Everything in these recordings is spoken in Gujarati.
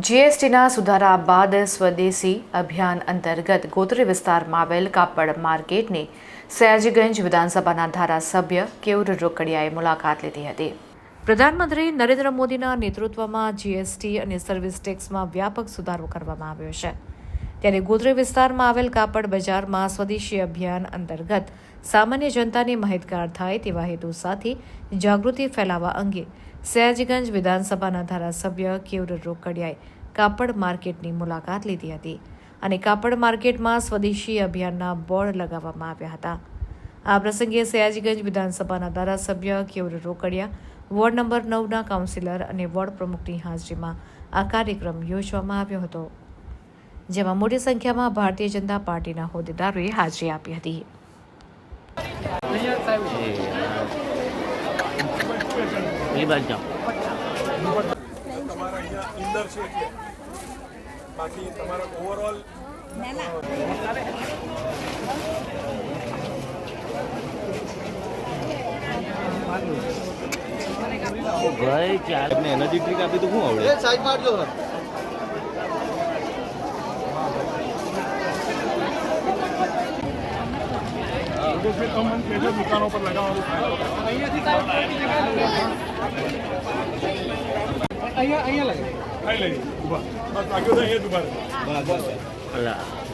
જીએસટીના સુધારા બાદ સ્વદેશી અભિયાન અંતર્ગત ગોત્રી વિસ્તારમાં આવેલ કાપડ માર્કેટની સયાજીગંજ વિધાનસભાના ધારાસભ્ય કેયુર રોકડિયાએ મુલાકાત લીધી હતી। પ્રધાનમંત્રી નરેન્દ્ર મોદીના નેતૃત્વમાં જીએસટી અને સર્વિસ ટેક્સમાં વ્યાપક સુધારો કરવામાં આવ્યો છે, ત્યારે ગોત્રી વિસ્તારમાં આવેલ કાપડ બજારમાં સ્વદેશી અભિયાન અંતર્ગત સામાન્ય જનતાને માહિતગાર થાય તેવા હેતુ સાથે જાગૃતિ ફેલાવવા અંગે સયાજીગંજ વિધાનસભાના ધારાસભ્ય કેયુર રોકડિયાએ કાપડ માર્કેટની મુલાકાત લીધી હતી અને કાપડ માર્કેટમાં સ્વદેશી અભિયાનના બોર્ડ લગાવવામાં આવ્યા હતા। આ પ્રસંગે સયાજીગંજ વિધાનસભાના ધારાસભ્ય કેયુર રોકડિયા, વોર્ડ નંબર 9ના કાઉન્સિલર અને વોર્ડ પ્રમુખની હાજરીમાં આ કાર્યક્રમ યોજવામાં આવ્યો હતો, જેમાં મોટી સંખ્યામાં ભારતીય જનતા પાર્ટીના હોદ્દેદારોએ હાજરી આપી હતી। બાકી તમારા ઓવરઓલ ભાઈ ચાર ને એનર્જી ડ્રિંક આપી તો શું આવડે? સાઈડ મારજો तो फिर हम कैसे दुकानों पर लगा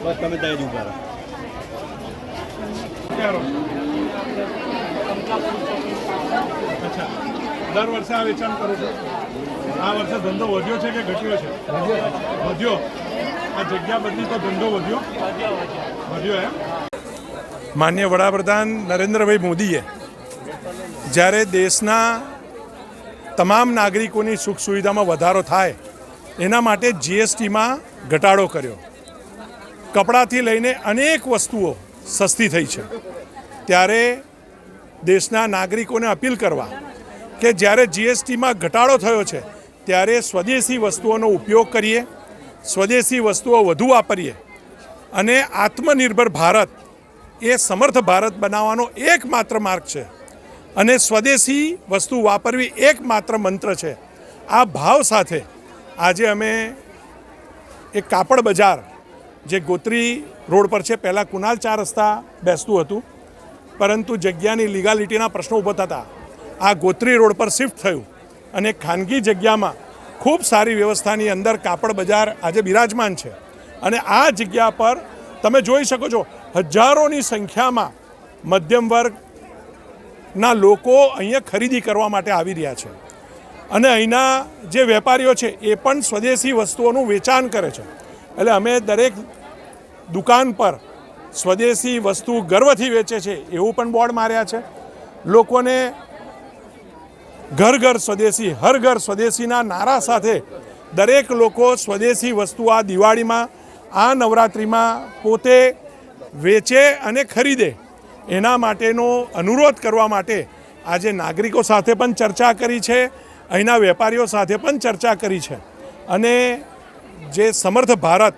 बस તમે ત્યાં જ ઉભા રહો। અચ્છા, દર વર્ષે આ વેચાણ કરો છો? આ વર્ષે ધંધો વધ્યો છે કે ઘટ્યો છે? વધ્યો। આ જગ્યા બદલી તો ધંધો વધ્યો એમ? માનનીય વડાપ્રધાન નરેન્દ્રભાઈ મોદીએ જ્યારે દેશના તમામ નાગરિકોની સુખ સુવિધામાં વધારો થાય એના માટે જીએસટીમાં ઘટાડો કર્યો। કપડાથી લઈને અનેક વસ્તુઓ સસ્તી થઈ છે, ત્યારે દેશના નાગરિકોને અપીલ કરવા કે જ્યારે જીએસટીમાં ઘટાડો થયો છે ત્યારે સ્વદેશી વસ્તુઓનો ઉપયોગ કરીએ, સ્વદેશી વસ્તુઓ વધુ વાપરીએ અને આત્મનિર્ભર ભારત એ સમર્થ ભારત બનાવવાનો એકમાત્ર માર્ગ છે અને સ્વદેશી વસ્તુ વાપરવી એકમાત્ર મંત્ર છે। આ ભાવ સાથે આજે અમે એક કાપડ બજાર જે ગોત્રી રોડ પર છે, પહેલાં કુનાલ 4 રસ્તા બેસતું હતું, પરંતુ જગ્યાની લીગાલિટીના પ્રશ્નો ઊભા થતા આ ગોત્રી રોડ પર શિફ્ટ થયું અને ખાનગી જગ્યામાં ખૂબ સારી વ્યવસ્થાની અંદર કાપડ બજાર આજે બિરાજમાન છે અને આ જગ્યા પર તમે જોઈ શકો છો હજારોની સંખ્યામાં મધ્યમ વર્ગના લોકો અહીંયા ખરીદી કરવા માટે આવી રહ્યા છે અને અહીંના જે વેપારીઓ છે એ પણ સ્વદેશી વસ્તુઓનું વેચાણ કરે છે। એટલે અમે દરેક દુકાન પર સ્વદેશી વસ્તુ ગર્વથી વેચે છે એવું પણ બોર્ડ માર્યા છે। લોકોને ઘર ઘર સ્વદેશી, હર ઘર સ્વદેશીના નારા સાથે દરેક લોકો સ્વદેશી વસ્તુ આ દિવાળીમાં, આ નવરાત્રિમાં પોતે વેચે અને ખરીદે એના માટેનો અનુરોધ કરવા માટે આજે નાગરિકો સાથે પણ ચર્ચા કરી છે, અહીંના વેપારીઓ સાથે પણ ચર્ચા કરી છે અને જે સમર્થ ભારત,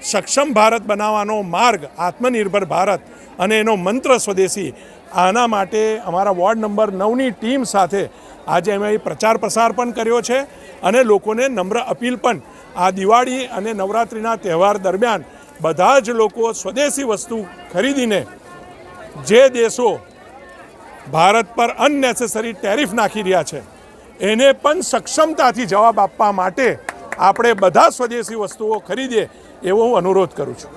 સક્ષમ ભારત બનાવવાનો માર્ગ આત્મનિર્ભર ભારત અને એનો મંત્ર સ્વદેશી, આના માટે અમારા વોર્ડ નંબર 9ની ટીમ સાથે આજે અમે પ્રચાર પ્રસાર પણ કર્યો છે અને લોકોને નમ્ર અપીલ પણ આ દિવાળી અને નવરાત્રિના તહેવાર દરમિયાન બધા જ લોકો સ્વદેશી વસ્તુ ખરીદીને જે દેશો ભારત પર અનનેસેસરી ટેરિફ નાખી રહ્યા છે એને પણ સક્ષમતાથી જવાબ આપવા માટે આપણે બધા સ્વદેશી વસ્તુઓ ખરીદીએ એવો હું અનુરોધ કરું છું।